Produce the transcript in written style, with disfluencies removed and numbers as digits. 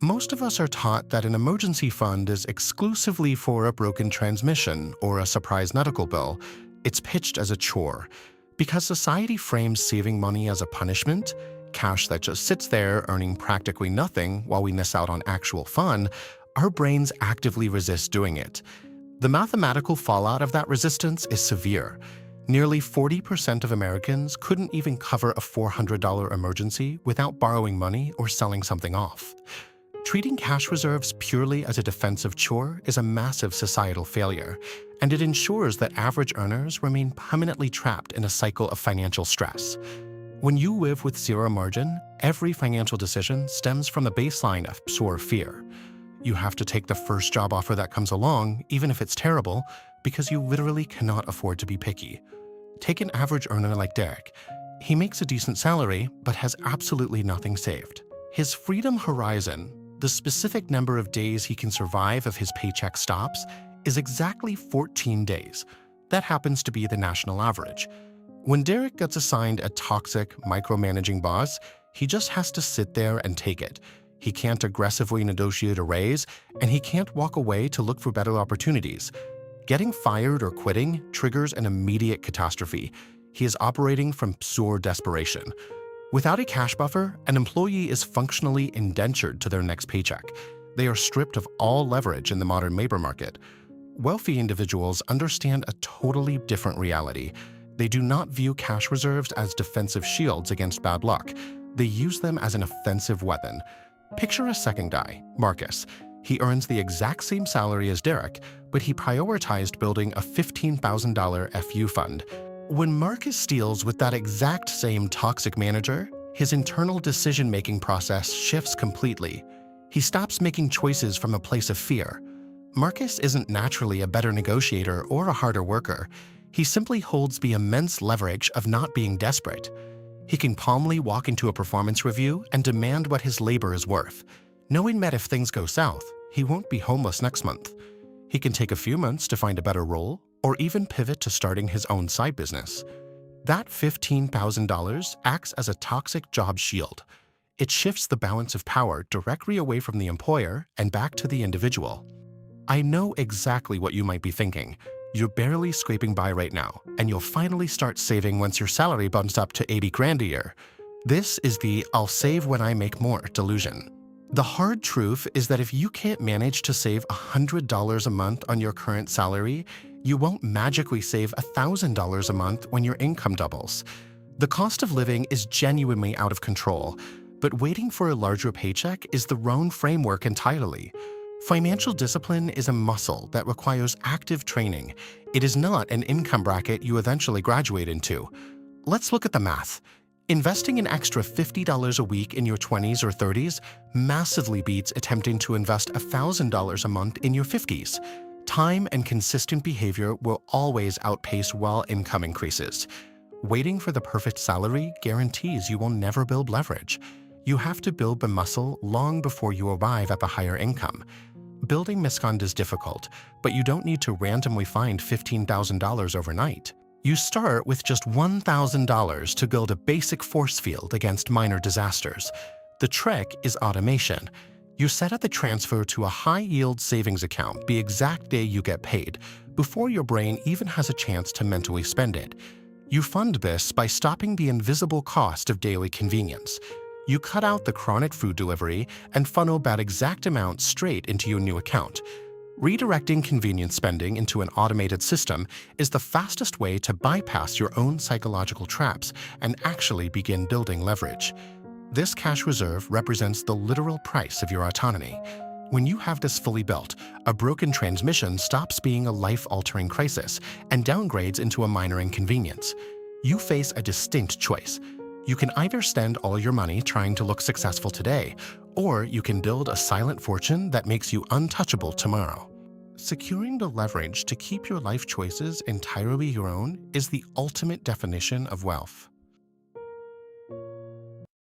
Most of us are taught that an emergency fund is exclusively for a broken transmission or a surprise medical bill. It's pitched as a chore. Because society frames saving money as a punishment, cash that just sits there earning practically nothing while we miss out on actual fun, our brains actively resist doing it. The mathematical fallout of that resistance is severe. Nearly 40% of Americans couldn't even cover a $400 emergency without borrowing money or selling something off. Treating cash reserves purely as a defensive chore is a massive societal failure, and it ensures that average earners remain permanently trapped in a cycle of financial stress. When you live with zero margin, every financial decision stems from the baseline of pure fear. You have to take the first job offer that comes along, even if it's terrible, because you literally cannot afford to be picky. Take an average earner like Derek. He makes a decent salary, but has absolutely nothing saved. His freedom horizon, the specific number of days he can survive if his paycheck stops, is exactly 14 days. That happens to be the national average. When Derek gets assigned a toxic, micromanaging boss, he just has to sit there and take it. He can't aggressively negotiate a raise, and he can't walk away to look for better opportunities. Getting fired or quitting triggers an immediate catastrophe. He is operating from pure desperation. Without a cash buffer, an employee is functionally indentured to their next paycheck. They are stripped of all leverage in the modern labor market. Wealthy individuals understand a totally different reality. They do not view cash reserves as defensive shields against bad luck. They use them as an offensive weapon. Picture a second guy, Marcus. He earns the exact same salary as Derek, but he prioritized building a $15,000 FU fund. When Marcus deals with that exact same toxic manager, his internal decision-making process shifts completely. He stops making choices from a place of fear. Marcus isn't naturally a better negotiator or a harder worker. He simply holds the immense leverage of not being desperate. He can calmly walk into a performance review and demand what his labor is worth, knowing that if things go south, he won't be homeless next month. He can take a few months to find a better role, or even pivot to starting his own side business. That $15,000 acts as a toxic job shield. It shifts the balance of power directly away from the employer and back to the individual. I know exactly what you might be thinking. You're barely scraping by right now, and you'll finally start saving once your salary bumps up to 80 grand a year. This is the "I'll save when I make more" delusion. The hard truth is that if you can't manage to save $100 a month on your current salary, you won't magically save $1,000 a month when your income doubles. The cost of living is genuinely out of control, but waiting for a larger paycheck is the wrong framework entirely. Financial discipline is a muscle that requires active training. It is not an income bracket you eventually graduate into. Let's look at the math. Investing an extra $50 a week in your 20s or 30s massively beats attempting to invest $1,000 a month in your 50s. Time and consistent behavior will always outpace while income increases. Waiting for the perfect salary guarantees you will never build leverage. You have to build the muscle long before you arrive at the higher income. Building miscon is difficult, but you don't need to randomly find $15,000 overnight. You start with just $1,000 to build a basic force field against minor disasters. The trick is automation. You set up the transfer to a high-yield savings account the exact day you get paid, before your brain even has a chance to mentally spend it. You fund this by stopping the invisible cost of daily convenience. You cut out the chronic food delivery and funnel that exact amount straight into your new account. Redirecting convenience spending into an automated system is the fastest way to bypass your own psychological traps and actually begin building leverage. This cash reserve represents the literal price of your autonomy. When you have this fully built, a broken transmission stops being a life-altering crisis and downgrades into a minor inconvenience. You face a distinct choice. You can either spend all your money trying to look successful today, or you can build a silent fortune that makes you untouchable tomorrow. Securing the leverage to keep your life choices entirely your own is the ultimate definition of wealth.